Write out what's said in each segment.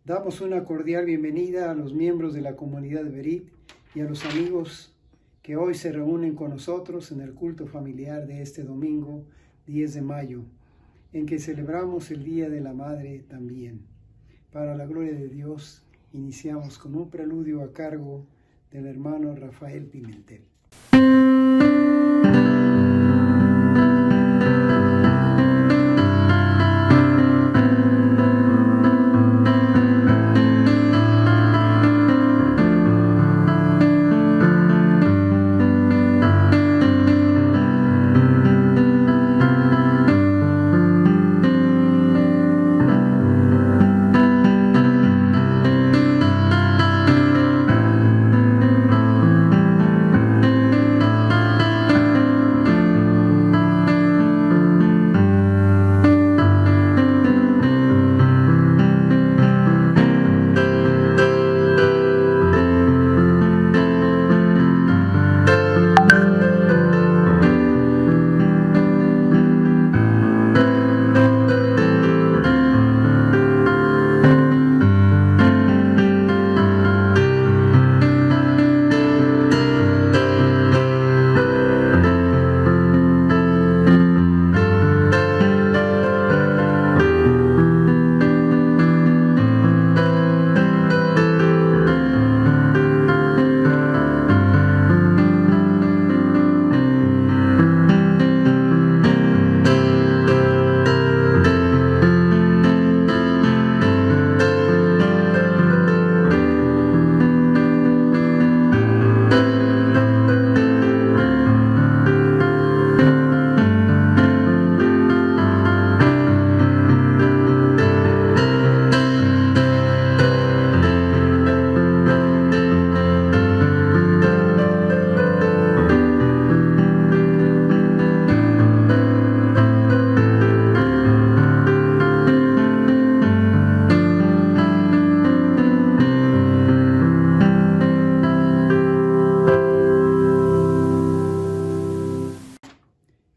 Damos una cordial bienvenida a los miembros de la comunidad de Berit y a los amigos que hoy se reúnen con nosotros en el culto familiar de este domingo 10 de mayo, en que celebramos el Día de la Madre también. Para la gloria de Dios, iniciamos con un preludio a cargo del hermano Rafael Pimentel.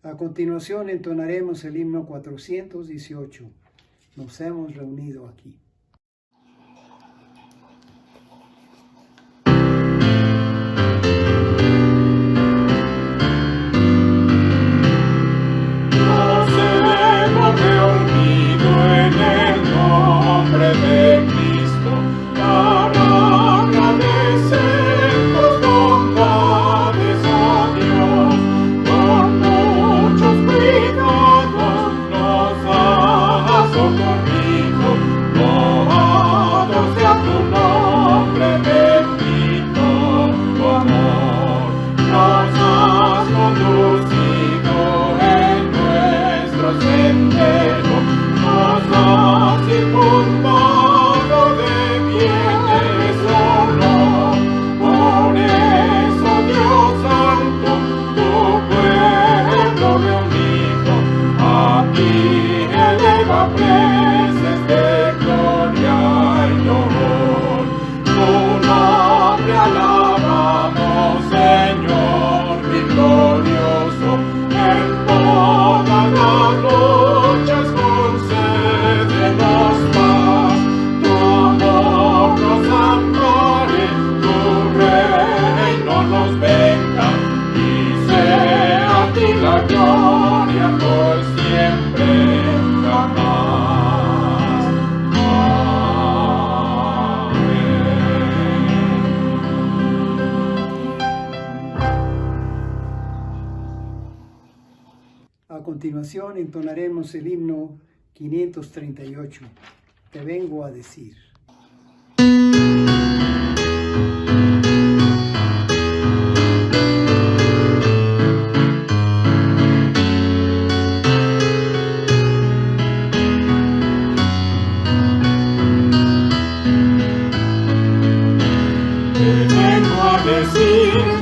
A continuación entonaremos el himno 418. Nos hemos reunido aquí. Nos hemos reunido en el nombre de Cristo para agradecer tus bondades a Dios. Con muchos cuidados nos has socorrido, loado sea tu nombre bendito. Tu amor nos has conducido en nuestro sendero, nos has circundado de bienes honor. Por eso, Dios Santo, tu pueblo reunido a ti eleva preces de gloria y honor. Tu nombre alabamos, Señor victorioso, en todas las luchas concédenos paz. Tu amor nos ampare, tu reino nos venga, y sea a ti la gloria por siempre jamás. A continuación entonaremos el himno 538. Te vengo a decir.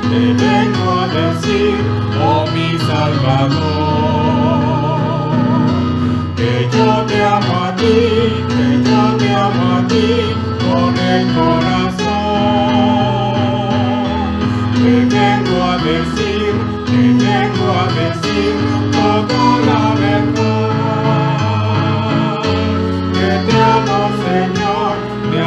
Te vengo a decir, oh mi Salvador, que yo te amo a ti, que yo te amo a ti con el corazón. Te vengo a decir toda la verdad, que te amo, Señor, te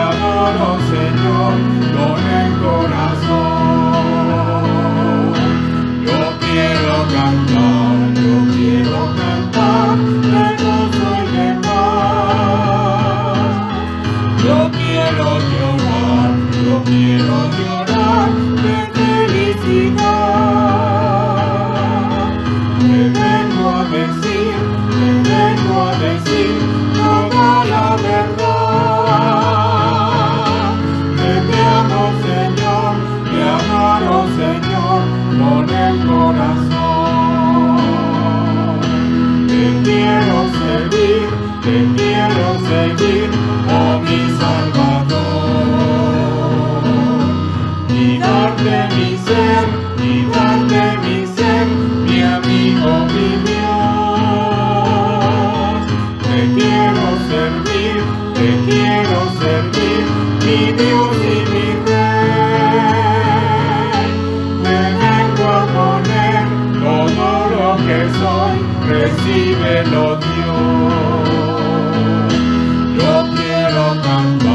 y darte mi ser, y darte mi ser, mi amigo, mi Dios. Te quiero servir, mi Dios y mi Rey. Me vengo a poner todo lo que soy, recíbelo Dios. Yo quiero cantar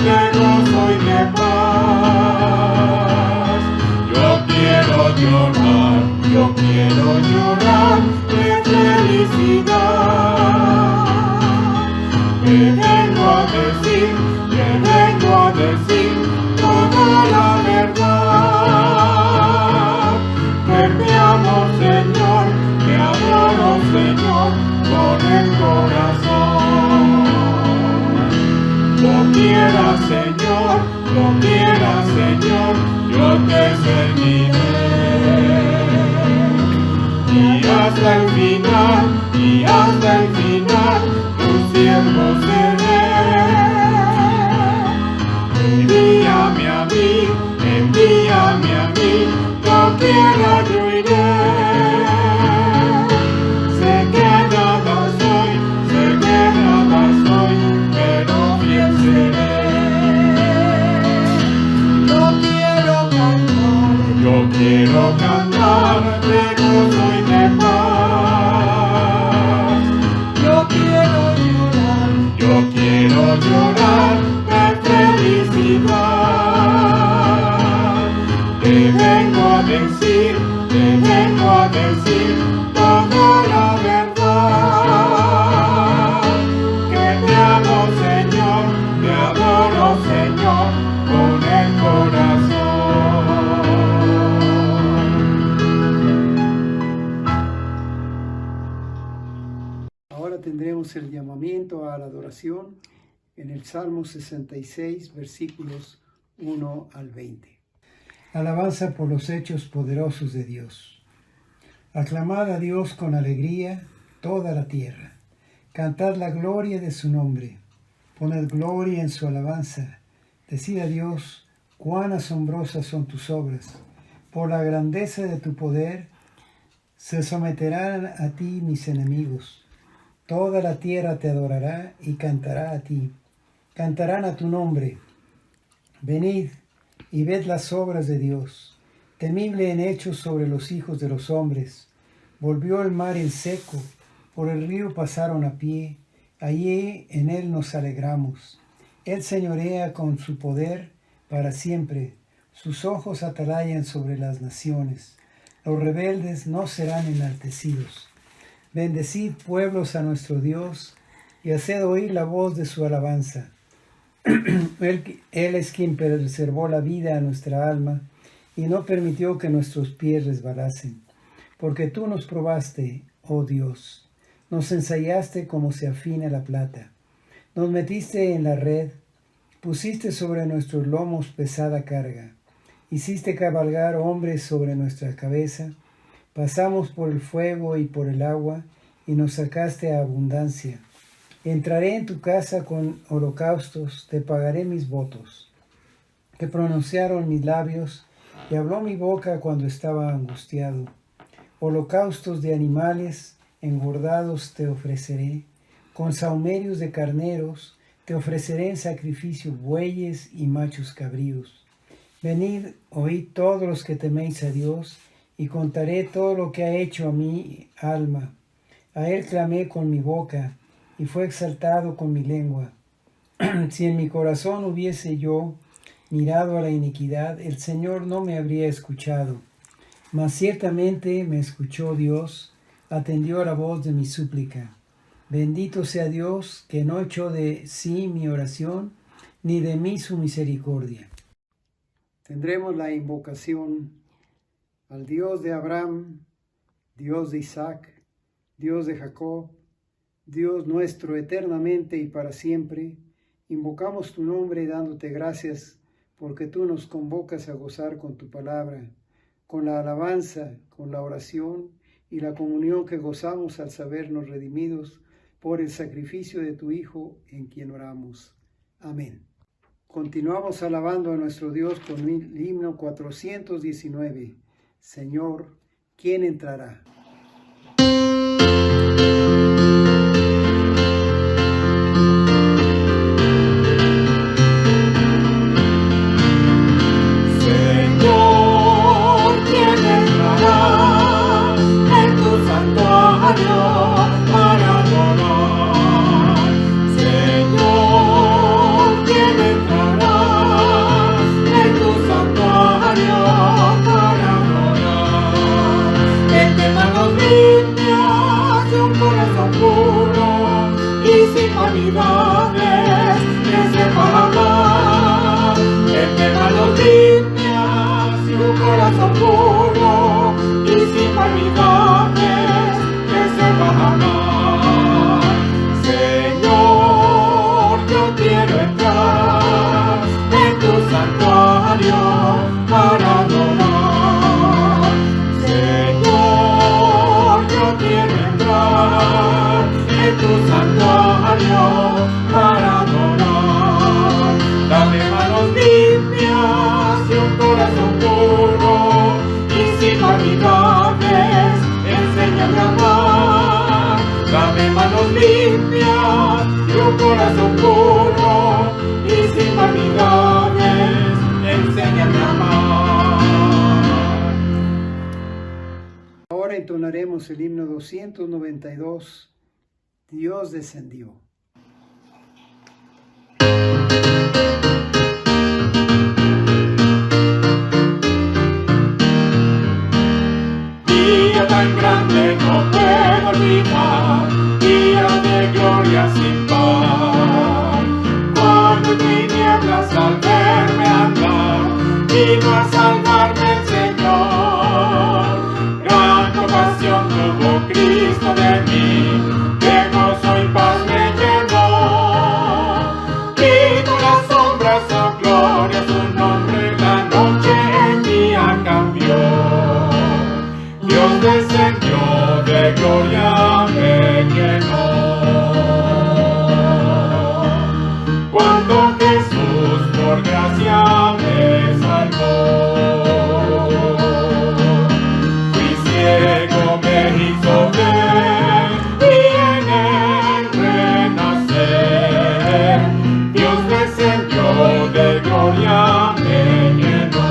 de gozo y de paz. Yo quiero llorar de felicidad. Te vengo a decir toda la verdad. Que te amo, Señor, te adoro, Señor, con el corazón. Lo quiera, Señor, yo te serviré. Y hasta el final, tu siervo seré. Envíame a mí, yo quiera yo iré. Sé que nada soy, pero fiel seré. Yo quiero cantar de gozo y de paz. Yo quiero llorar de felicidad. Te vengo a decir toda la verdad. Que te amo, Señor, te adoro, Señor, con el corazón. Ahora tendremos el llamamiento a la adoración en el Salmo 66, versículos 1 al 20. Alabanza por los hechos poderosos de Dios. Aclamad a Dios con alegría toda la tierra. Cantad la gloria de su nombre. Poned gloria en su alabanza. Decid a Dios, cuán asombrosas son tus obras. Por la grandeza de tu poder, se someterán a ti mis enemigos. Toda la tierra te adorará y cantará a ti. Cantarán a tu nombre. Venid y ved las obras de Dios, temible en hechos sobre los hijos de los hombres. Volvió el mar en seco, por el río pasaron a pie, allí en él nos alegramos. Él señorea con su poder para siempre, sus ojos atalayan sobre las naciones. Los rebeldes no serán enaltecidos. Bendecid pueblos a nuestro Dios, y haced oír la voz de su alabanza. Él es quien preservó la vida a nuestra alma y no permitió que nuestros pies resbalasen. Porque tú nos probaste, oh Dios, nos ensayaste como se afina la plata. Nos metiste en la red, pusiste sobre nuestros lomos pesada carga. Hiciste cabalgar hombres sobre nuestra cabeza. Pasamos por el fuego y por el agua y nos sacaste a abundancia. Entraré en tu casa con holocaustos, te pagaré mis votos, que pronunciaron mis labios y habló mi boca cuando estaba angustiado. Holocaustos de animales engordados te ofreceré, con sahumerios de carneros te ofreceré en sacrificio bueyes y machos cabríos. Venid, oíd todos los que teméis a Dios, y contaré todo lo que ha hecho a mi alma. A él clamé con mi boca, y fue exaltado con mi lengua. Si en mi corazón hubiese yo mirado a la iniquidad, el Señor no me habría escuchado. Mas ciertamente me escuchó Dios, atendió a la voz de mi súplica. Bendito sea Dios, que no echó de sí mi oración, ni de mí su misericordia. Tendremos la invocación al Dios de Abraham, Dios de Isaac, Dios de Jacob, Dios nuestro eternamente y para siempre. Invocamos tu nombre dándote gracias porque tú nos convocas a gozar con tu palabra, con la alabanza, con la oración y la comunión que gozamos al sabernos redimidos por el sacrificio de tu Hijo en quien oramos. Amén. Continuamos alabando a nuestro Dios con el himno 419. Señor, ¿quién entrará? Corazón puro y sin vanidades, enséñame a amar. Ahora entonaremos el himno 292, Dios descendió. Día tan grande no puedo olvidar, día de gloria sin par. Cuando tinieblas al verme andar, vino a salvarme el Señor. Gran compasión tuvo Cristo de mí, de gozo y paz me llenó. Quitó las sombras, oh gloria, su nombre la noche en día cambió. Dios descendió, de gloria me llenó. Cuando Jesús por gracia me salvó, fui ciego, me hizo ver y en él renacer. Dios descendió, de gloria me llenó.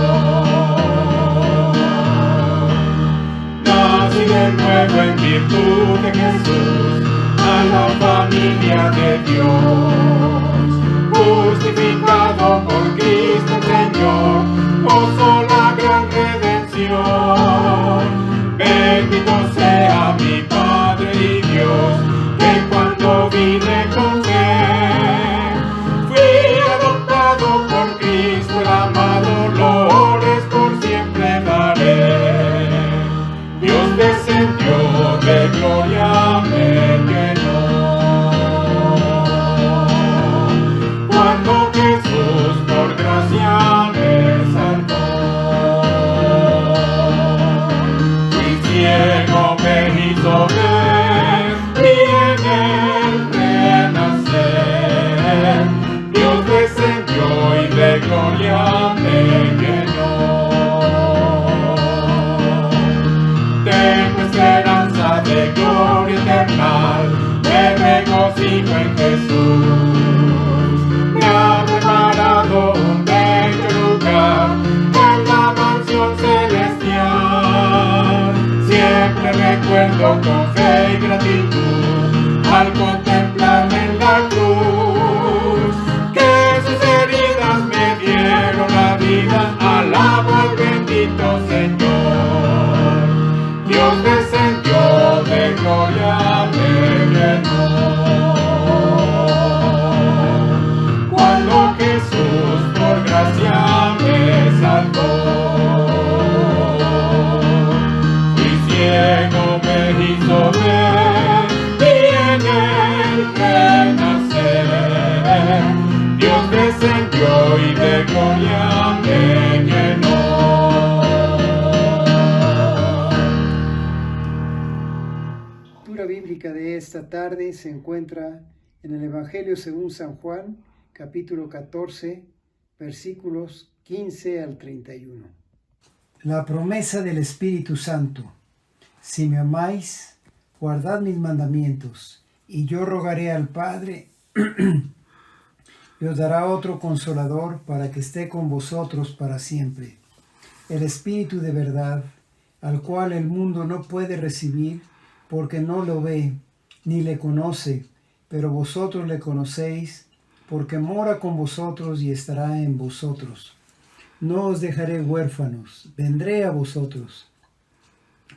Nací de nuevo en virtud de Jesús, a la familia de Dios. Justificado por Cristo el Señor, gozo la gran redención. Bendito sea mi Padre y Dios, que cuando vine con fe, fui adoptado por Cristo el amado, loores por siempre daré. Dios descendió, de gloria me llenó. Cuando Jesús por gracia me salvó, fui ciego, me hizo ver y en él renacer. Dios descendió y de gloria me llenó. Tengo esperanza de gloria eterna, me regocijo en Jesús. Me ha preparado un bello lugar en la mansión celestial. Siempre recuerdo con fe y gratitud al contemplarme en la cruz, que sus heridas me dieron la vida. Alabo al bendito Señor. Dios descendió, de gloria me llenó. Cuando Jesús por gracia me salvó, fui ciego, me hizo ver y en él renacer. Dios descendió y de gloria me llenó. La lectura bíblica de esta tarde se encuentra en el Evangelio según San Juan, capítulo 14, versículos 15 al 31. La promesa del Espíritu Santo. Si me amáis, guardad mis mandamientos, y yo rogaré al Padre, y os dará otro consolador para que esté con vosotros para siempre. El Espíritu de verdad, al cual el mundo no puede recibir, porque no lo ve, ni le conoce, pero vosotros le conocéis, porque mora con vosotros y estará en vosotros. No os dejaré huérfanos, vendré a vosotros.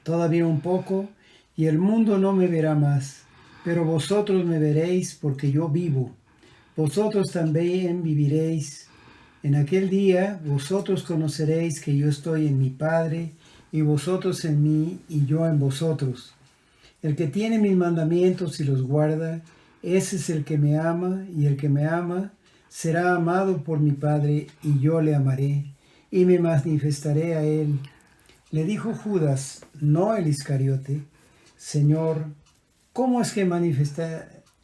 Todavía un poco, y el mundo no me verá más, pero vosotros me veréis porque yo vivo. Vosotros también viviréis. En aquel día vosotros conoceréis que yo estoy en mi Padre, y vosotros en mí, y yo en vosotros. El que tiene mis mandamientos y los guarda, ese es el que me ama, y el que me ama será amado por mi Padre, y yo le amaré, y me manifestaré a él. Le dijo Judas, no el Iscariote: Señor, ¿cómo es que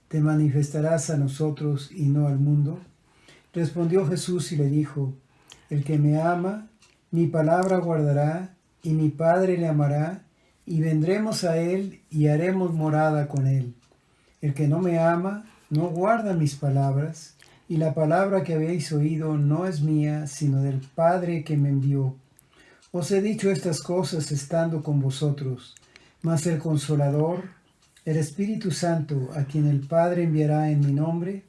te manifestarás a nosotros y no al mundo? Respondió Jesús y le dijo: el que me ama, mi palabra guardará, y mi Padre le amará, y vendremos a él y haremos morada con él. El que no me ama, no guarda mis palabras, y la palabra que habéis oído no es mía, sino del Padre que me envió. Os he dicho estas cosas estando con vosotros, mas el Consolador, el Espíritu Santo, a quien el Padre enviará en mi nombre,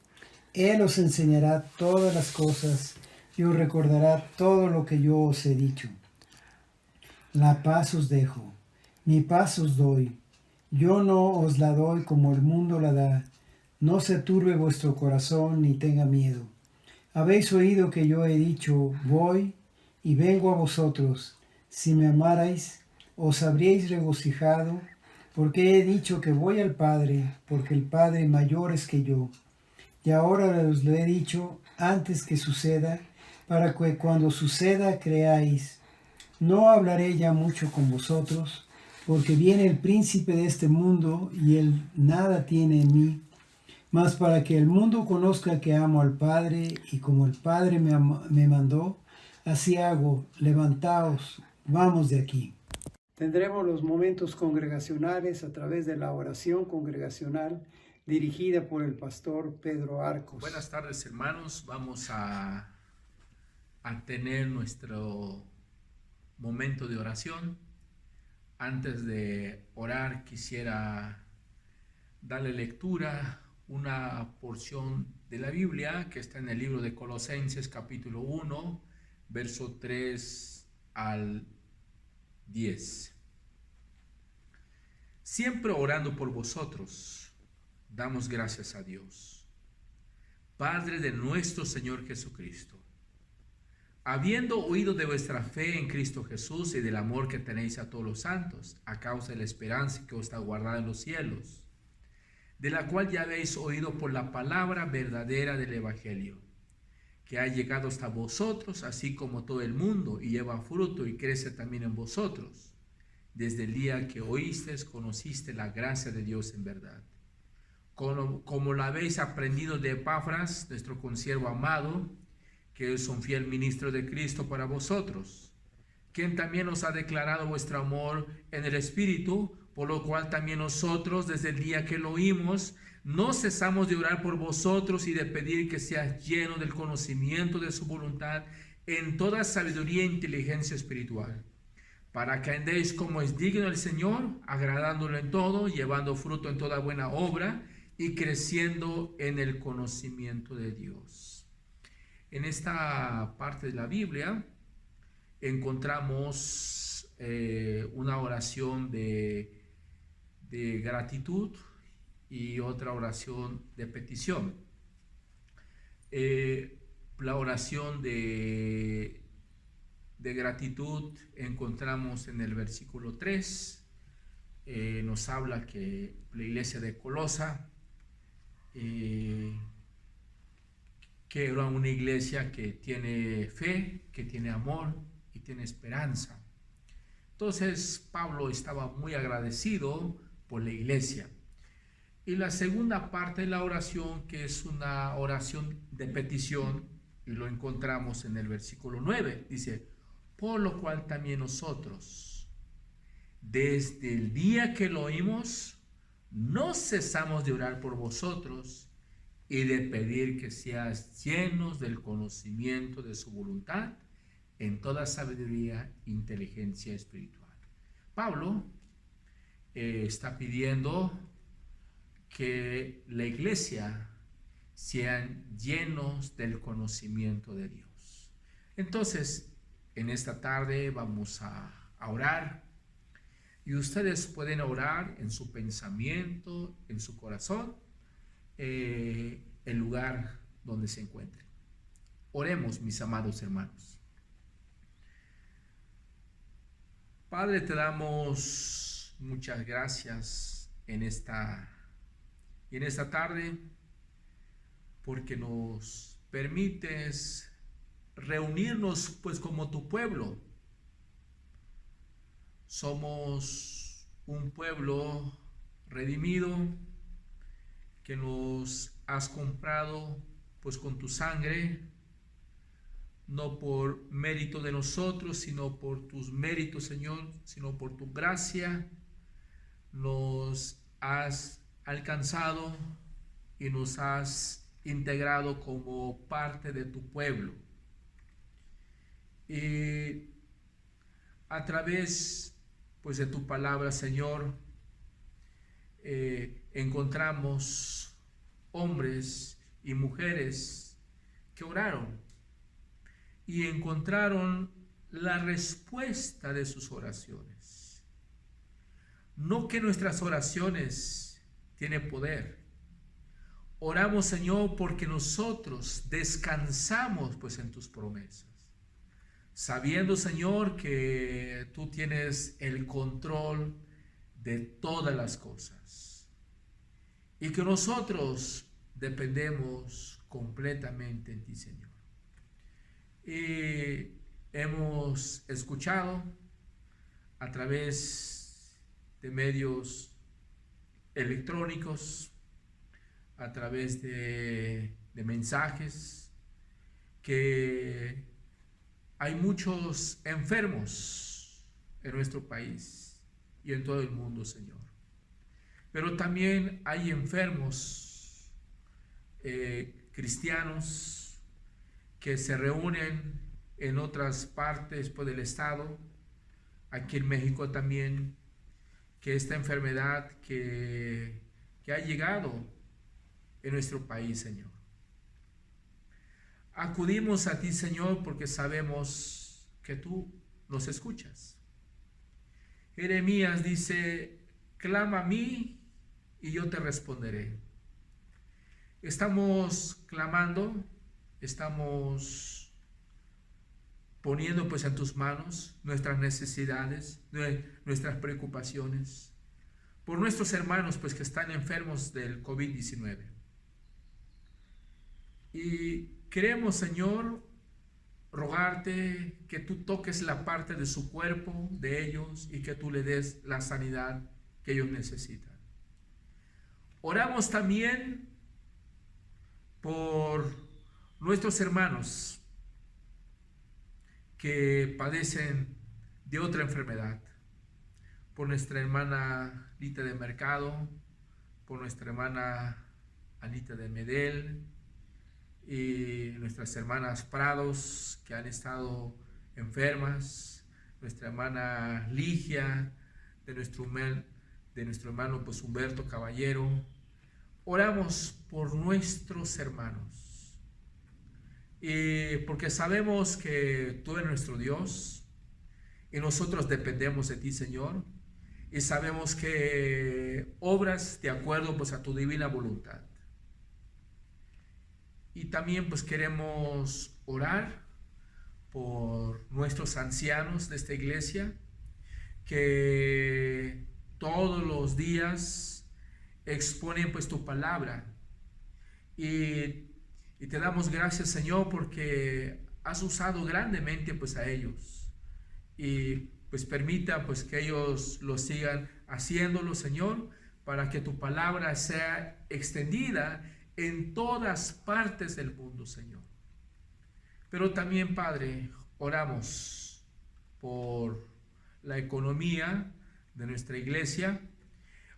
Él os enseñará todas las cosas y os recordará todo lo que yo os he dicho. La paz os dejo, mi paz os doy. Yo no os la doy como el mundo la da. No se turbe vuestro corazón ni tenga miedo. Habéis oído que yo he dicho: voy y vengo a vosotros. Si me amarais, os habríais regocijado, porque he dicho que voy al Padre, porque el Padre mayor es que yo. Y ahora os lo he dicho antes que suceda, para que cuando suceda creáis. No hablaré ya mucho con vosotros, porque viene el príncipe de este mundo, y él nada tiene en mí. Mas para que el mundo conozca que amo al Padre, y como el Padre me mandó, así hago. Levantaos, vamos de aquí. Tendremos los momentos congregacionales a través de la oración congregacional dirigida por el pastor Pedro Arcos. Buenas tardes, hermanos. Vamos a tener nuestro momento de oración. Antes de orar, quisiera darle lectura una porción de la Biblia que está en el libro de Colosenses capítulo 1, verso 3 al 10. Siempre orando por vosotros, damos gracias a Dios, Padre de nuestro Señor Jesucristo, habiendo oído de vuestra fe en Cristo Jesús y del amor que tenéis a todos los santos, a causa de la esperanza que os está guardada en los cielos, de la cual ya habéis oído por la palabra verdadera del Evangelio, que ha llegado hasta vosotros, así como todo el mundo, y lleva fruto y crece también en vosotros, desde el día que oísteis, conociste la gracia de Dios en verdad. Como la habéis aprendido de Epafras, nuestro consiervo amado, que es un fiel ministro de Cristo para vosotros, quien también os ha declarado vuestro amor en el Espíritu, por lo cual también nosotros, desde el día que lo oímos, no cesamos de orar por vosotros y de pedir que seas lleno del conocimiento de su voluntad en toda sabiduría e inteligencia espiritual, para que andéis como es digno el Señor, agradándolo en todo, llevando fruto en toda buena obra y creciendo en el conocimiento de Dios. En esta parte de la Biblia encontramos una oración de gratitud y otra oración de petición. La oración de gratitud encontramos en el versículo 3. Nos habla que la iglesia de Colosa, que era una iglesia que tiene fe, que tiene amor y tiene esperanza. Entonces Pablo estaba muy agradecido por la iglesia. Y la segunda parte de la oración, que es una oración de petición, Y lo encontramos en el versículo 9. Dice, por lo cual también nosotros, desde el día que lo oímos, no cesamos de orar por vosotros y de pedir que seáis llenos del conocimiento de su voluntad en toda sabiduría e inteligencia espiritual. Pablo está pidiendo que la iglesia sean llenos del conocimiento de Dios. Entonces, en esta tarde vamos a orar, y ustedes pueden orar en su pensamiento, en su corazón, el lugar donde se encuentren. Oremos, mis amados hermanos. Padre, te damos muchas gracias en esta tarde, porque nos permites reunirnos pues como tu pueblo. Somos un pueblo redimido que nos has comprado pues con tu sangre, no por mérito de nosotros, sino por tus méritos, Señor, sino por tu gracia. Nos has alcanzado y nos has integrado como parte de tu pueblo. Y a través pues de tu palabra, Señor, encontramos hombres y mujeres que oraron y encontraron la respuesta de sus oraciones. No que nuestras oraciones tienen poder. Oramos, Señor, porque nosotros descansamos pues en tus promesas, sabiendo, Señor, que tú tienes el control de todas las cosas y que nosotros dependemos completamente en ti, Señor. Y hemos escuchado a través de medios electrónicos, a través de mensajes, que hay muchos enfermos en nuestro país y en todo el mundo, Señor. Pero también hay enfermos cristianos que se reúnen en otras partes pues, del estado, aquí en México también, que esta enfermedad que ha llegado en nuestro país, Señor. Acudimos a ti, Señor, porque sabemos que tú nos escuchas. Jeremías dice, clama a mí y yo te responderé. Estamos clamando, estamos poniendo pues en tus manos nuestras necesidades, nuestras preocupaciones, por nuestros hermanos pues que están enfermos del COVID-19. Y queremos, Señor, rogarte que tú toques la parte de su cuerpo, de ellos, y que tú le des la sanidad que ellos necesitan. Oramos también por nuestros hermanos que padecen de otra enfermedad, por nuestra hermana Lita de Mercado, por nuestra hermana Anita de Medel, y nuestras hermanas Prados que han estado enfermas, nuestra hermana Ligia, de nuestro hermano pues Humberto Caballero. Oramos por nuestros hermanos, y porque sabemos que tú eres nuestro Dios y nosotros dependemos de ti, Señor, y sabemos que obras de acuerdo pues a tu divina voluntad. Y también pues queremos orar por nuestros ancianos de esta iglesia, que todos los días exponen pues tu palabra, y te damos gracias, Señor, porque has usado grandemente pues a ellos, y pues permita pues que ellos lo sigan haciéndolo, Señor, para que tu palabra sea extendida en todas partes del mundo, Señor. Pero también, Padre, oramos por la economía de nuestra iglesia.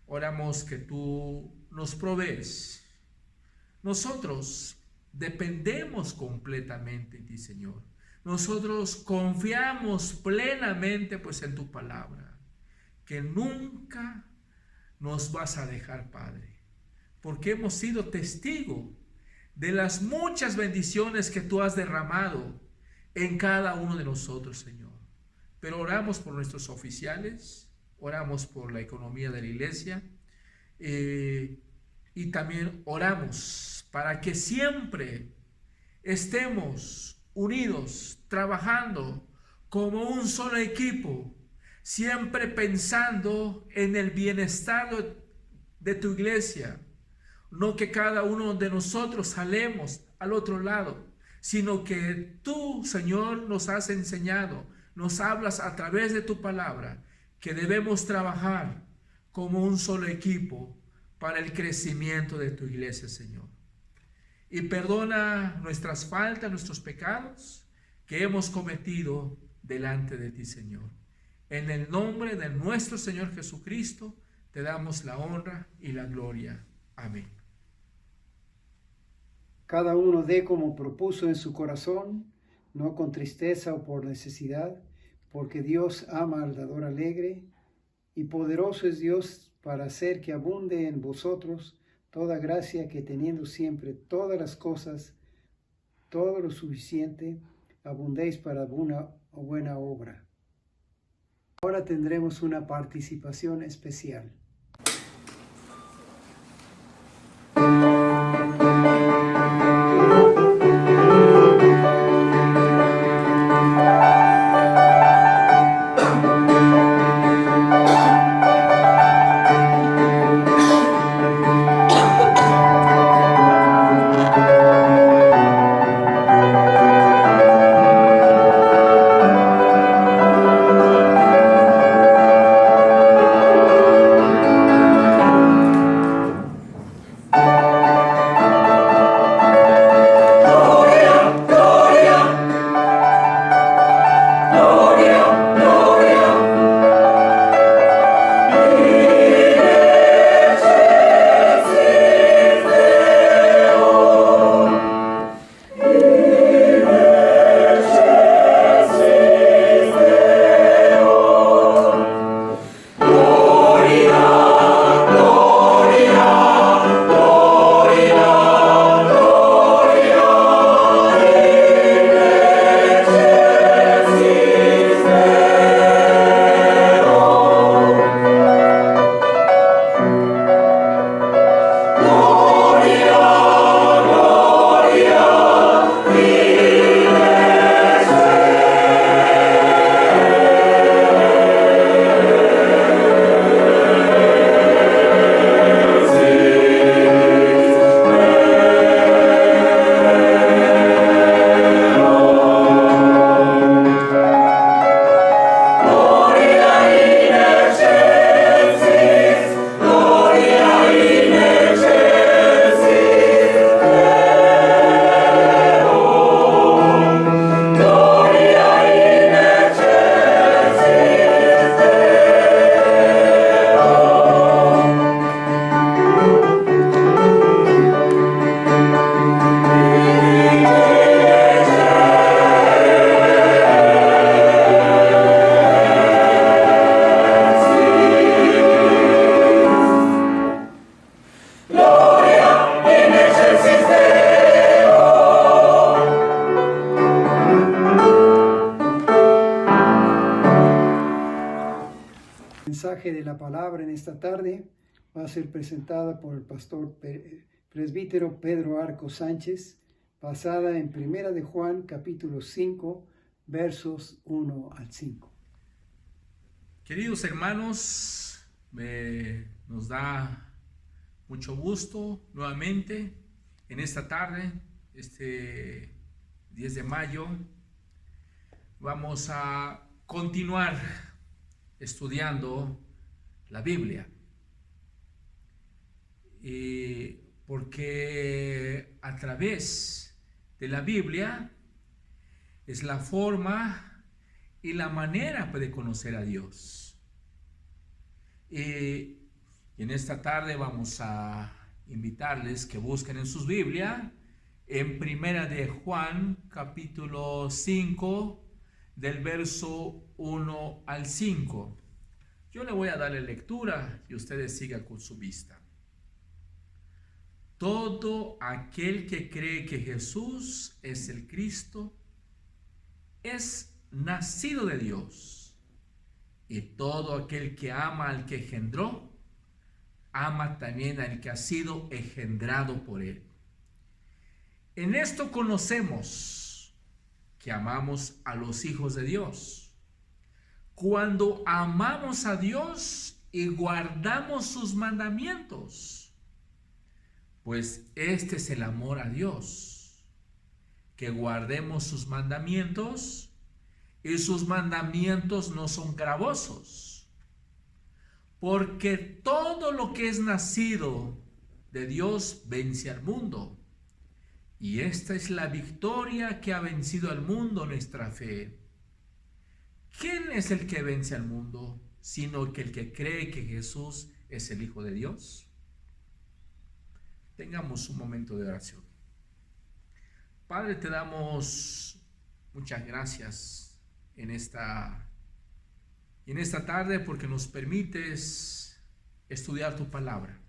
Oramos que tú nos provees. Nosotros dependemos completamente de ti, Señor. Nosotros confiamos plenamente pues en tu palabra, que nunca nos vas a dejar, Padre, porque hemos sido testigos de las muchas bendiciones que tú has derramado en cada uno de nosotros, Señor. Pero oramos por nuestros oficiales, oramos por la economía de la iglesia, y también oramos para que siempre estemos unidos, trabajando como un solo equipo, siempre pensando en el bienestar de tu iglesia. No que cada uno de nosotros salemos al otro lado, sino que tú, Señor, nos has enseñado, nos hablas a través de tu palabra, que debemos trabajar como un solo equipo para el crecimiento de tu iglesia, Señor. Y perdona nuestras faltas, nuestros pecados que hemos cometido delante de ti, Señor. En el nombre de nuestro Señor Jesucristo, te damos la honra y la gloria. Amén. Cada uno dé como propuso en su corazón, no con tristeza o por necesidad, porque Dios ama al dador alegre, y poderoso es Dios para hacer que abunde en vosotros toda gracia, que teniendo siempre todas las cosas, todo lo suficiente, abundéis para una buena obra. Ahora tendremos una participación especial. mensaje de la palabra en esta tarde va a ser presentada por el pastor presbítero Pedro Arco Sánchez, basada en 1 de Juan, capítulo 5, versos 1 al 5. Queridos hermanos, nos da mucho gusto nuevamente en esta tarde, este 10 de mayo. Vamos a continuar estudiando la Biblia, porque a través de la Biblia Es la forma y la manera de conocer a Dios. Y en esta tarde vamos a invitarles que busquen en sus Biblias en Primera de Juan, capítulo 5, del verso 1 al 5. Yo le voy a darle lectura y ustedes sigan con su vista. Todo aquel que cree que Jesús es el Cristo es nacido de Dios. Y todo aquel que ama al que engendró, ama también al que ha sido engendrado por él. En esto conocemos que amamos a los hijos de Dios, cuando amamos a Dios y guardamos sus mandamientos. Pues este es el amor a Dios, que guardemos sus mandamientos, y sus mandamientos no son gravosos, porque todo lo que es nacido de Dios vence al mundo. Y esta es la victoria que ha vencido al mundo, nuestra fe. ¿Quién es el que vence al mundo, sino que el que cree que Jesús es el Hijo de Dios? Tengamos un momento de oración. Padre, te damos muchas gracias en esta tarde porque nos permites estudiar tu palabra.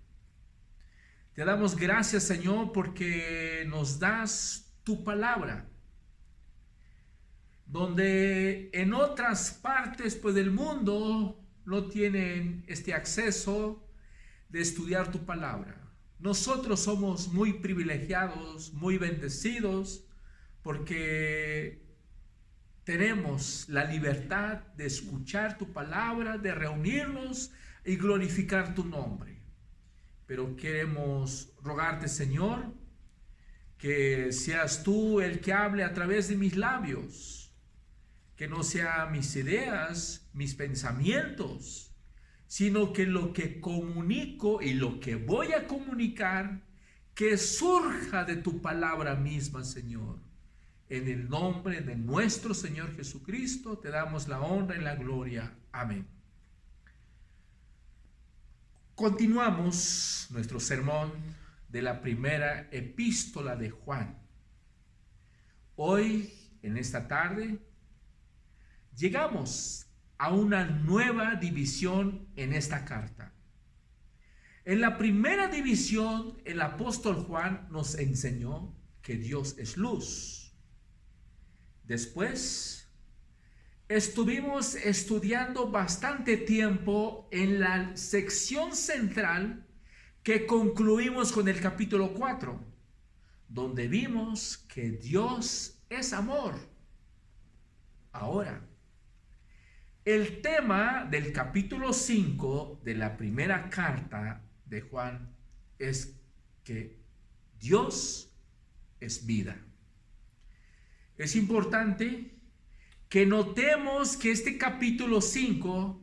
Te damos gracias, Señor, porque nos das tu palabra, donde en otras partes del mundo no tienen este acceso de estudiar tu palabra. Nosotros somos muy privilegiados, muy bendecidos, porque tenemos la libertad de escuchar tu palabra, de reunirnos y glorificar tu nombre. Pero queremos rogarte, Señor, que seas tú el que hable a través de mis labios, que no sean mis ideas, mis pensamientos, sino que lo que comunico y lo que voy a comunicar, que surja de tu palabra misma, Señor. En el nombre de nuestro Señor Jesucristo, te damos la honra y la gloria. Amén. Continuamos nuestro sermón de la primera epístola de Juan. Hoy, en esta tarde, llegamos a una nueva división en esta carta. En la primera división, el apóstol Juan nos enseñó que Dios es luz. Después, estuvimos estudiando bastante tiempo en la sección central que concluimos con el capítulo 4, donde vimos que Dios es amor. Ahora, el tema del capítulo 5 de la primera carta de Juan es que Dios es vida. Es importante que notemos que este capítulo 5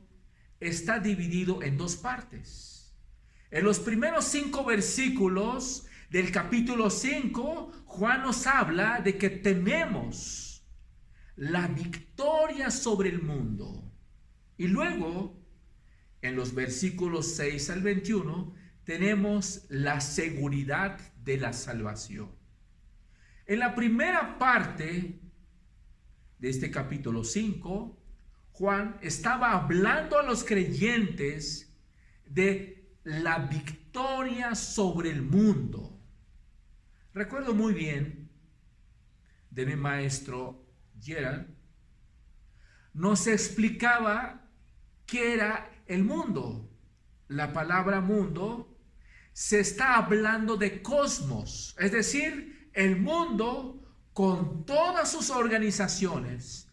está dividido en dos partes. En los primeros 5 versículos del capítulo 5, Juan nos habla de que tenemos la victoria sobre el mundo. Y luego, en los versículos 6 al 21, tenemos la seguridad de la salvación. En la primera parte de este capítulo 5, Juan estaba hablando a los creyentes de la victoria sobre el mundo. Recuerdo muy bien de mi maestro Gerald, nos explicaba qué era el mundo. La palabra mundo se está hablando de cosmos, es decir, el mundo con todas sus organizaciones,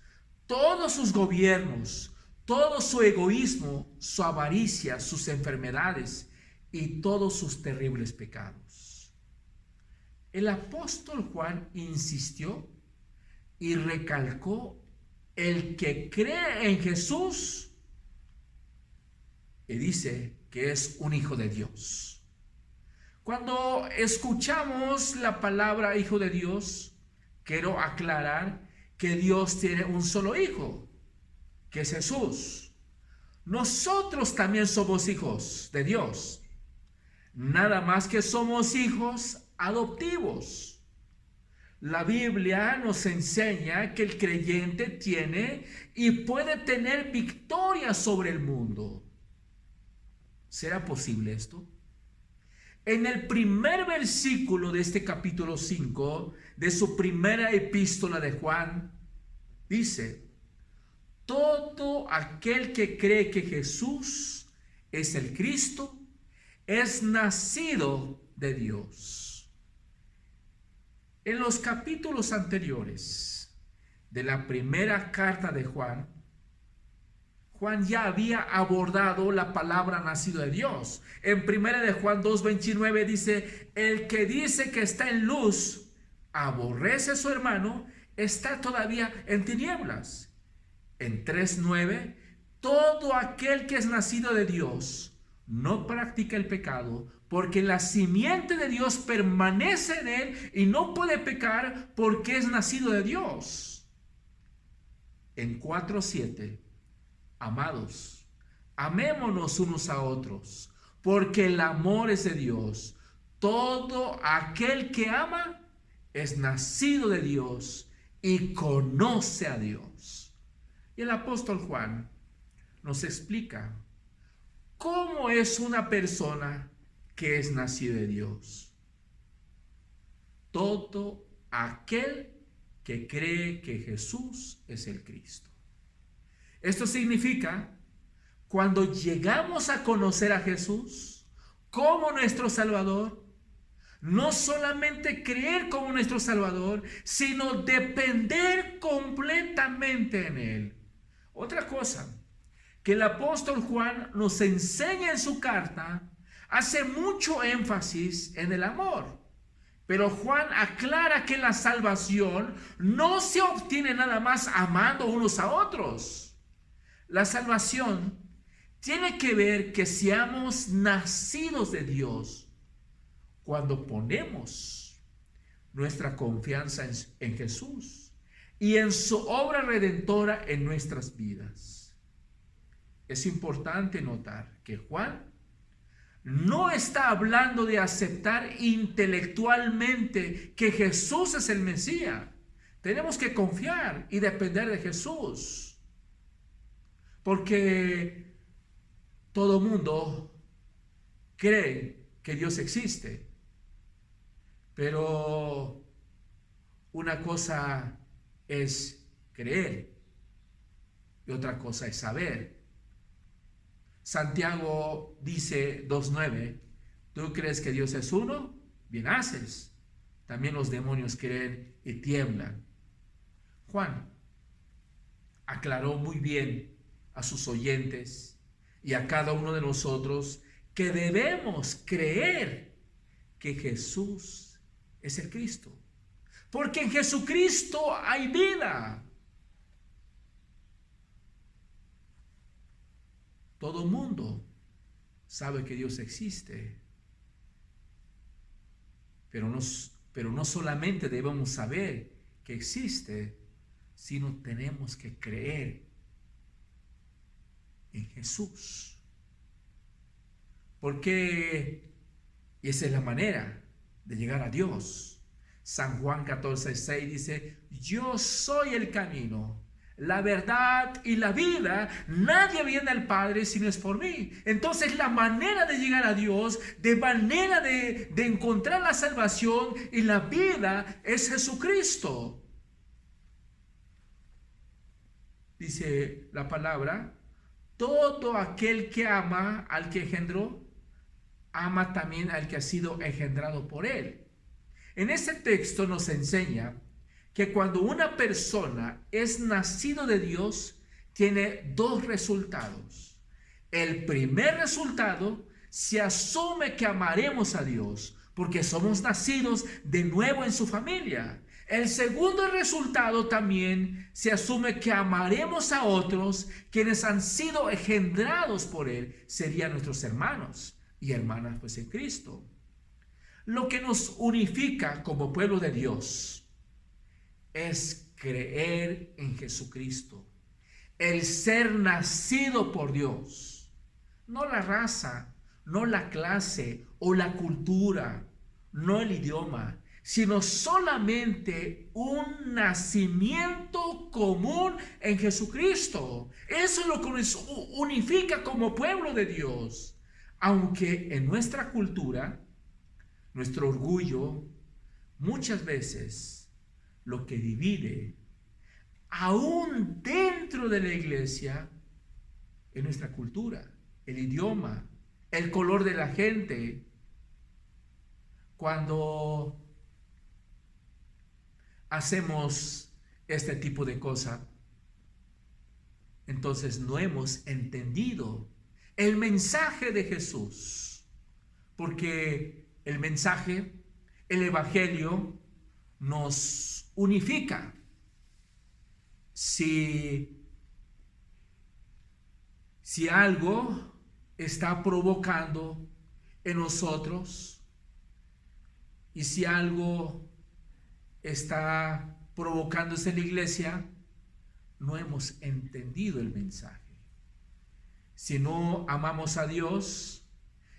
todos sus gobiernos, todo su egoísmo, su avaricia, sus enfermedades y todos sus terribles pecados. El apóstol Juan insistió y recalcó: el que cree en Jesús, y dice que es un hijo de Dios. Cuando escuchamos la palabra hijo de Dios, quiero aclarar que Dios tiene un solo hijo, que es Jesús. Nosotros también somos hijos de Dios. Nada más que somos hijos adoptivos. La Biblia nos enseña que el creyente tiene y puede tener victoria sobre el mundo. ¿Será posible esto? En el primer versículo de este capítulo 5 de su primera epístola de Juan, dice: todo aquel que cree que Jesús es el Cristo es nacido de Dios. En los capítulos anteriores de la primera carta de Juan, Juan ya había abordado la palabra nacido de Dios. En 1 de Juan 2:29 dice: el que dice que está en luz, aborrece a su hermano, está todavía en tinieblas. En 3:9, todo aquel que es nacido de Dios no practica el pecado, porque la simiente de Dios permanece en él y no puede pecar porque es nacido de Dios. En 4:7, amados, amémonos unos a otros, porque el amor es de Dios. Todo aquel que ama es nacido de Dios y conoce a Dios. Y el apóstol Juan nos explica cómo es una persona que es nacida de Dios. Todo aquel que cree que Jesús es el Cristo. Esto significa, cuando llegamos a conocer a Jesús como nuestro Salvador, no solamente creer como nuestro Salvador, sino depender completamente en Él. Otra cosa que el apóstol Juan nos enseña en su carta, hace mucho énfasis en el amor. Pero Juan aclara que la salvación no se obtiene nada más amando unos a otros. La salvación tiene que ver que seamos nacidos de Dios cuando ponemos nuestra confianza en Jesús y en su obra redentora en nuestras vidas. Es importante notar que Juan no está hablando de aceptar intelectualmente que Jesús es el Mesías. Tenemos que confiar y depender de Jesús, porque todo mundo cree que Dios existe, pero una cosa es creer y otra cosa es saber. Santiago dice 2:9, ¿tú crees que Dios es uno? Bien haces. También los demonios creen y tiemblan. Juan aclaró muy bien a sus oyentes y a cada uno de nosotros que debemos creer que Jesús es el Cristo. Porque en Jesucristo hay vida. Todo mundo sabe que Dios existe, pero no solamente debemos saber que existe, sino tenemos que creer en Jesús. Porque esa es la manera de llegar a Dios. San Juan 14:6 dice: yo soy el camino, la verdad y la vida. Nadie viene al Padre si no es por mí. Entonces la manera de llegar a Dios, de manera de encontrar la salvación y la vida, es Jesucristo. Dice la palabra: todo aquel que ama al que engendró, ama también al que ha sido engendrado por él. En este texto nos enseña que cuando una persona es nacido de Dios, tiene dos resultados. El primer resultado, se asume que amaremos a Dios porque somos nacidos de nuevo en su familia. El segundo resultado también, se asume que amaremos a otros quienes han sido engendrados por Él, serían nuestros hermanos y hermanas pues en Cristo. Lo que nos unifica como pueblo de Dios es creer en Jesucristo, el ser nacido por Dios, no la raza, no la clase o la cultura, no el idioma, sino solamente un nacimiento común en Jesucristo. Eso es lo que nos unifica como pueblo de Dios. Aunque en nuestra cultura, nuestro orgullo, muchas veces lo que divide, aún dentro de la iglesia, es nuestra cultura, el idioma, el color de la gente. Cuando hacemos este tipo de cosas, entonces no hemos entendido el mensaje de Jesús, porque el mensaje, el evangelio, nos unifica. Si algo está provocando en nosotros, y si algo está provocándose en la iglesia, no hemos entendido el mensaje. Si no amamos a Dios,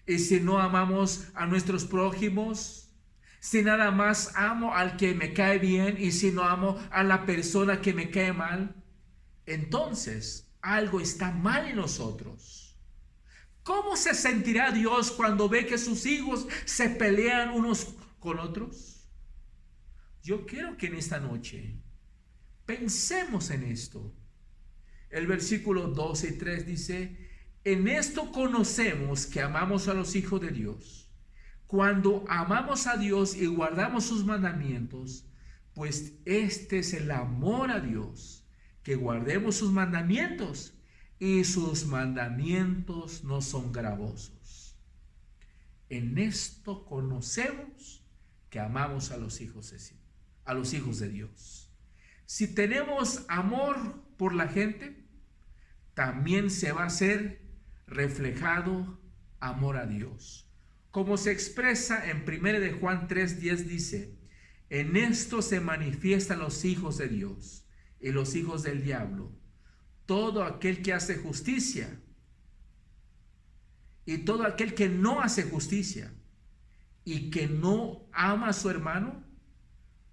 y si no amamos a nuestros prójimos, si nada más amo al que me cae bien y si no amo a la persona que me cae mal, entonces algo está mal en nosotros. ¿Cómo se sentirá Dios cuando ve que sus hijos se pelean unos con otros? Yo quiero que en esta noche pensemos en esto. El versículo 12 y 3 dice: en esto conocemos que amamos a los hijos de Dios, cuando amamos a Dios y guardamos sus mandamientos, pues este es el amor a Dios, que guardemos sus mandamientos, y sus mandamientos no son gravosos. En esto conocemos que amamos a los hijos de Dios. Si tenemos amor por la gente, también se va a hacer reflejado amor a Dios. Como se expresa en 1 de Juan 3:10, dice: en esto se manifiestan los hijos de Dios y los hijos del diablo. Todo aquel que hace justicia y todo aquel que no hace justicia y que no ama a su hermano,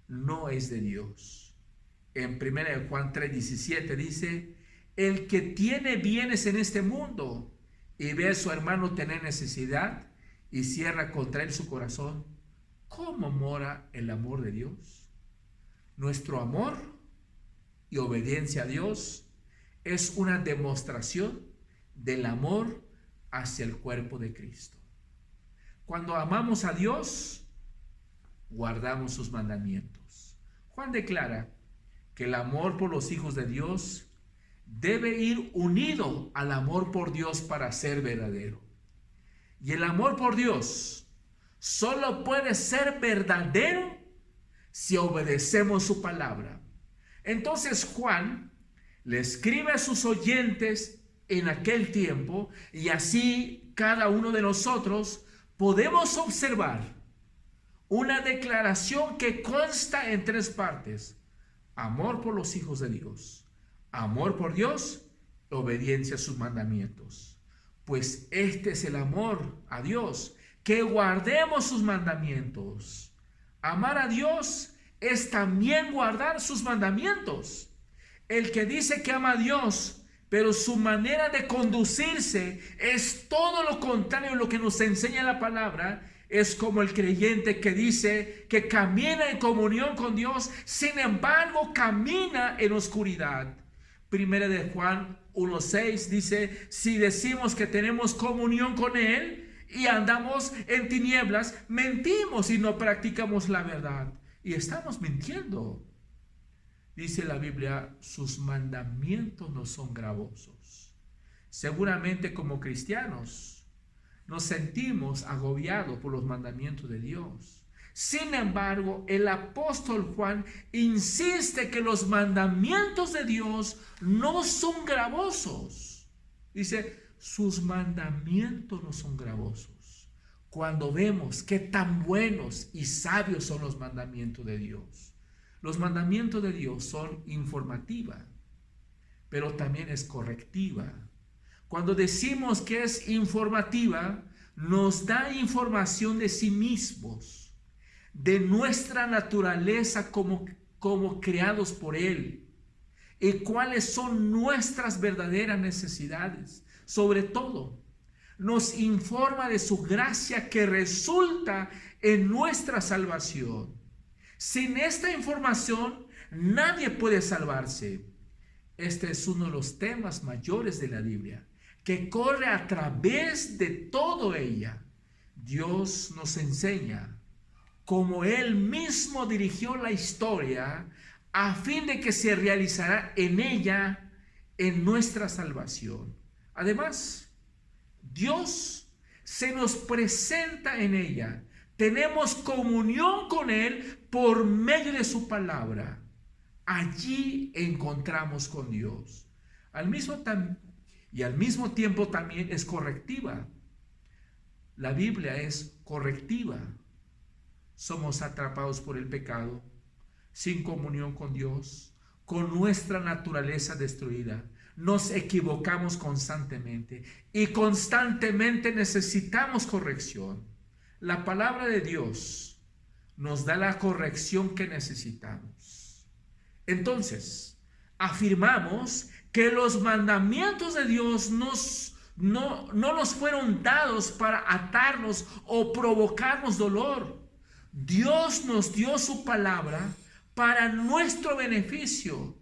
no es de Dios. En 1 de Juan 3:17 dice: el que tiene bienes en este mundo y ve a su hermano tener necesidad y cierra contra él su corazón, ¿cómo mora el amor de Dios? Nuestro amor y obediencia a Dios es una demostración del amor hacia el cuerpo de Cristo. Cuando amamos a Dios, guardamos sus mandamientos. Juan declara que el amor por los hijos de Dios debe ir unido al amor por Dios para ser verdadero. Y el amor por Dios solo puede ser verdadero si obedecemos su palabra. Entonces Juan le escribe a sus oyentes en aquel tiempo, y así cada uno de nosotros podemos observar una declaración que consta en 3 partes: amor por los hijos de Dios, amor por Dios, obediencia a sus mandamientos. Pues este es el amor a Dios, que guardemos sus mandamientos. Amar a Dios es también guardar sus mandamientos. El que dice que ama a Dios, pero su manera de conducirse es todo lo contrario a lo que nos enseña la palabra, es como el creyente que dice que camina en comunión con Dios, sin embargo camina en oscuridad. Primera de Juan 1:6 dice: si decimos que tenemos comunión con Él y andamos en tinieblas, mentimos y no practicamos la verdad. Y estamos mintiendo. Dice la Biblia: sus mandamientos no son gravosos. Seguramente como cristianos nos sentimos agobiados por los mandamientos de Dios. Sin embargo, el apóstol Juan insiste que los mandamientos de Dios no son gravosos. Dice: sus mandamientos no son gravosos. Cuando vemos qué tan buenos y sabios son los mandamientos de Dios, Los mandamientos de Dios son informativa, pero también es correctiva. Cuando decimos que es informativa, nos da información de sí mismos, de nuestra naturaleza como creados por Él, y cuáles son nuestras verdaderas necesidades. Sobre todo, nos informa de su gracia que resulta en nuestra salvación. Sin esta información, nadie puede salvarse. Este es uno de los temas mayores de la Biblia, que corre a través de todo ella. Dios nos enseña cómo Él mismo dirigió la historia a fin de que se realizará en ella, en nuestra salvación. Además, Dios se nos presenta en ella. Tenemos comunión con Él por medio de su palabra. Allí encontramos con Dios. Al mismo tiempo también es correctiva. La Biblia es correctiva. Somos atrapados por el pecado, sin comunión con Dios, con nuestra naturaleza destruida. Nos equivocamos constantemente y constantemente necesitamos corrección. La palabra de Dios nos da la corrección que necesitamos. Entonces, afirmamos que los mandamientos de Dios no nos fueron dados para atarnos o provocarnos dolor. Dios nos dio su palabra para nuestro beneficio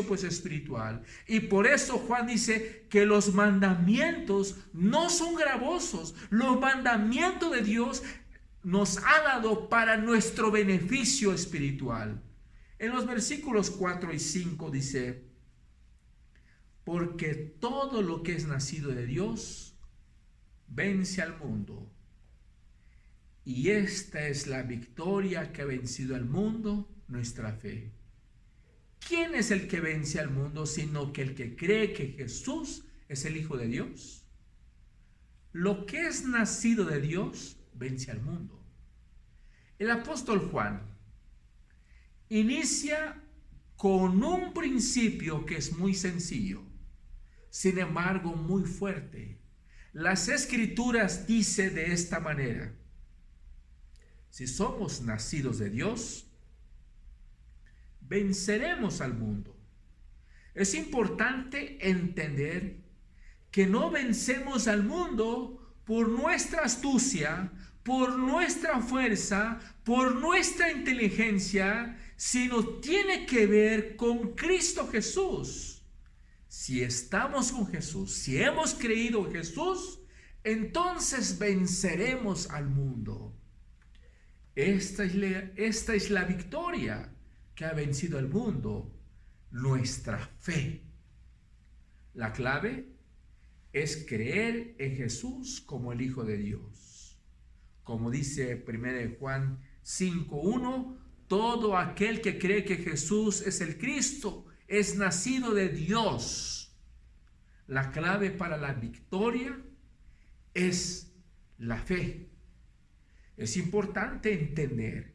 pues espiritual. Y por eso Juan dice que los mandamientos no son gravosos. Los mandamientos de Dios nos ha dado para nuestro beneficio espiritual. En los versículos 4 y 5 dice: porque todo lo que es nacido de Dios vence al mundo. Y esta es la victoria que ha vencido al mundo, nuestra fe. ¿Quién es el que vence al mundo sino que el que cree que Jesús es el Hijo de Dios? Lo que es nacido de Dios vence al mundo. El apóstol Juan inicia con un principio que es muy sencillo, sin embargo muy fuerte. Las Escrituras dicen de esta manera: si somos nacidos de Dios, venceremos al mundo. Es importante entender que no vencemos al mundo por nuestra astucia, por nuestra fuerza, por nuestra inteligencia, sino tiene que ver con Cristo Jesús. Si estamos con Jesús, si hemos creído en Jesús, entonces venceremos al mundo. Esta es la victoria que ha vencido al mundo, nuestra fe. La clave es creer en Jesús como el Hijo de Dios. Como dice 1 Juan 5:1, todo aquel que cree que Jesús es el Cristo es nacido de Dios. La clave para la victoria es la fe. Es importante entender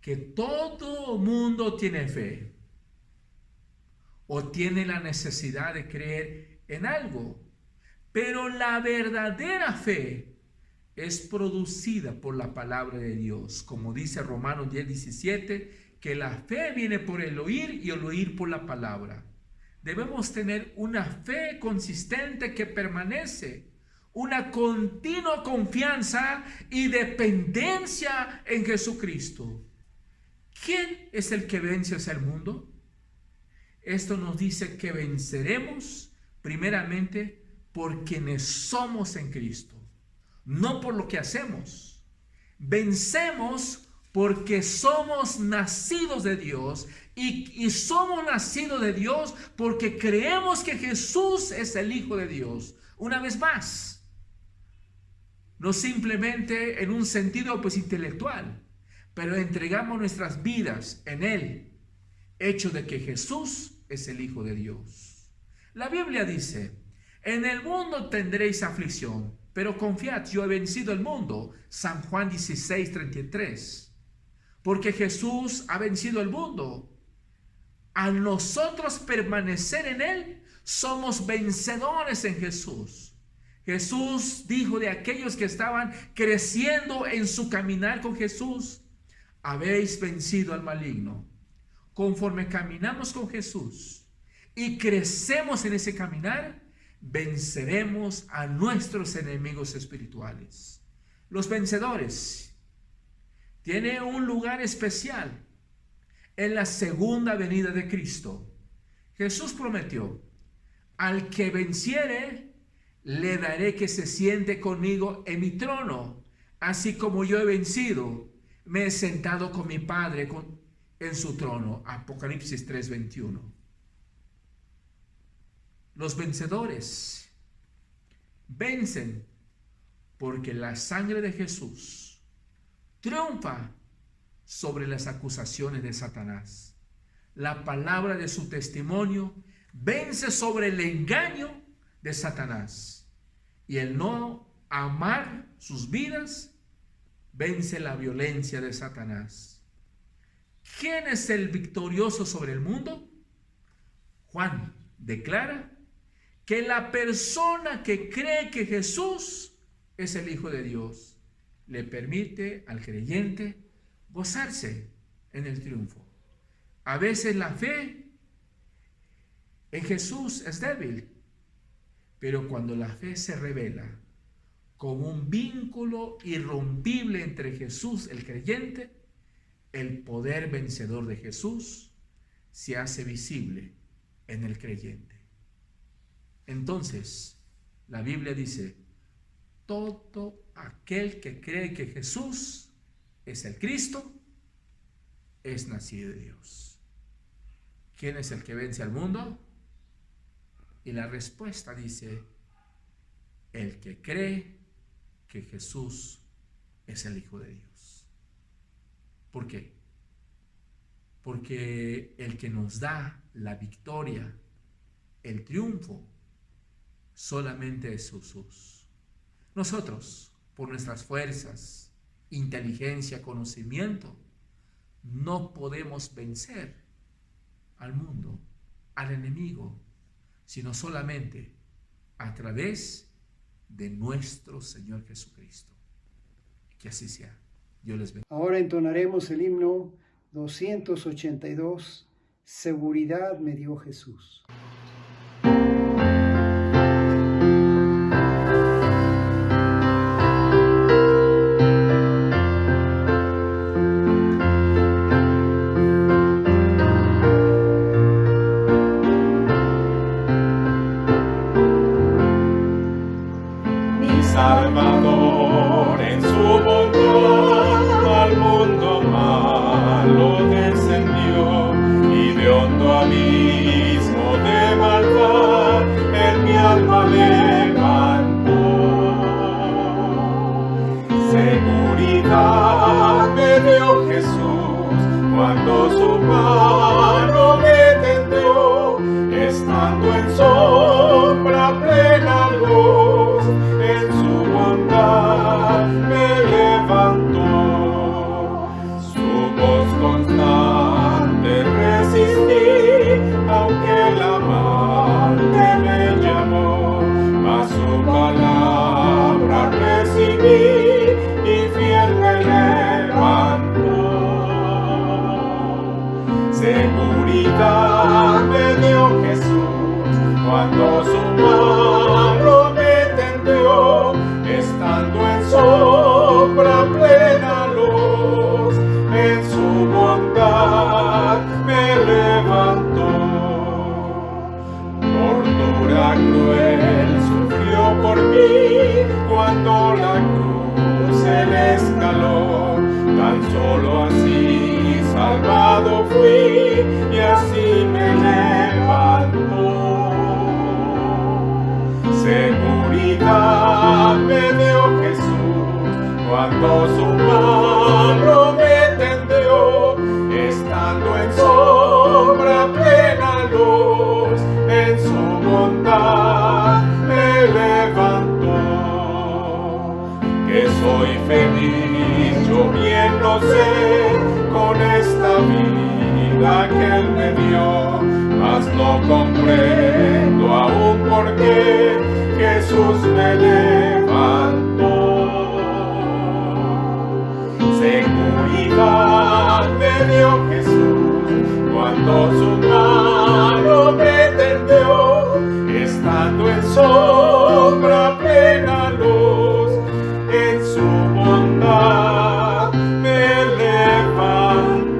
que todo mundo tiene fe o tiene la necesidad de creer en algo, pero la verdadera fe es producida por la palabra de Dios, como dice Romanos 10:17, que la fe viene por el oír y el oír por la palabra. Debemos tener una fe consistente que permanece, una continua confianza y dependencia en Jesucristo. ¿Quién es el que vence hacia el mundo? Esto nos dice que venceremos primeramente por quienes somos en Cristo, no por lo que hacemos. Vencemos porque somos nacidos de Dios y somos nacidos de Dios porque creemos que Jesús es el Hijo de Dios. Una vez más, no simplemente en un sentido pues intelectual, pero entregamos nuestras vidas en Él, hecho de que Jesús es el Hijo de Dios. La Biblia dice: en el mundo tendréis aflicción, pero confiad, yo he vencido el mundo. San Juan 16:33. porque Jesús ha vencido el mundo. Al nosotros permanecer en Él, somos vencedores en Jesús. Jesús dijo de aquellos que estaban creciendo en su caminar con Jesús: habéis vencido al maligno. Conforme caminamos con Jesús y crecemos en ese caminar, venceremos a nuestros enemigos espirituales. Los vencedores tienen un lugar especial en la segunda venida de Cristo. Jesús prometió: al que venciere, le daré que se siente conmigo en mi trono, así como yo he vencido, me he sentado con mi Padre en su trono. Apocalipsis 3:21. Los vencedores vencen porque la sangre de Jesús triunfa sobre las acusaciones de Satanás. La palabra de su testimonio vence sobre el engaño de Satanás, y el no amar sus vidas vence la violencia de Satanás. ¿Quién es el victorioso sobre el mundo? Juan declara que la persona que cree que Jesús es el Hijo de Dios le permite al creyente gozarse en el triunfo. A veces la fe en Jesús es débil, pero cuando la fe se revela como un vínculo irrompible entre Jesús, el creyente, el poder vencedor de Jesús se hace visible en el creyente. Entonces, la Biblia dice: todo aquel que cree que Jesús es el Cristo es nacido de Dios. ¿Quién es el que vence al mundo? Y la respuesta dice: el que cree que Jesús es el Hijo de Dios. ¿Por qué? Porque el que nos da la victoria, el triunfo, solamente es Jesús. Nosotros, por nuestras fuerzas, inteligencia, conocimiento, no podemos vencer al mundo, al enemigo, sino solamente a través de nuestro Señor Jesucristo. Que así sea. Dios les bendiga. Ahora entonaremos el himno 282, Seguridad me dio Jesús. Salvador en su bondad al mundo malo descendió, y de hondo abismo de maldad él mi alma levantó. Seguridad me dio Jesús cuando su mano me tendió, estando en sombra plena luz, en su bondad me levantó. Su voz constante resistí, aunque la amante me llamó, mas su palabra recibí y fiel me levantó. Seguridad me dio Jesús cuando su mano me tendió, estando en sombra plena luz, en su bondad me levantó. Tortura cruel sufrió por mí cuando la cruz él escaló, tan solo así salvado fui y así me levantó. Seguridad me dio Jesús cuando su mano me tendió, estando en sombra plena luz, en su bondad me levantó. Que soy feliz, yo bien lo sé, no comprendo aún por qué Jesús me levantó. Seguridad me dio Jesús cuando su mano me tendió, estando en sombra plena luz, en su bondad me levantó.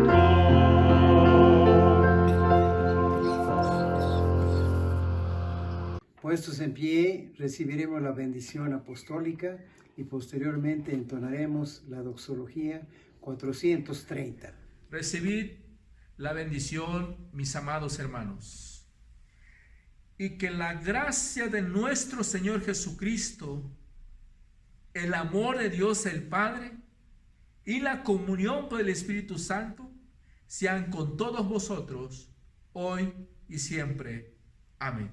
Puestos en pie, recibiremos la bendición apostólica y posteriormente entonaremos la doxología 430. Recibid la bendición, mis amados hermanos, y que la gracia de nuestro Señor Jesucristo, el amor de Dios el Padre y la comunión con el Espíritu Santo sean con todos vosotros, hoy y siempre. Amén.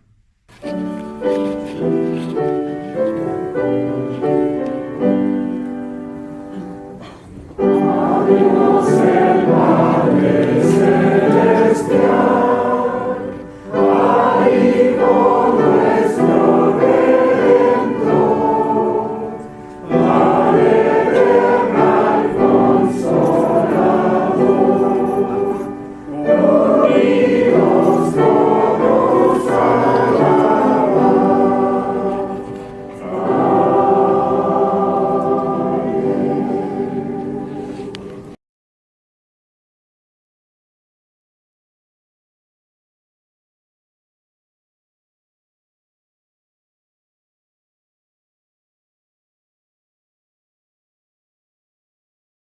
Dios el Padre Celestial.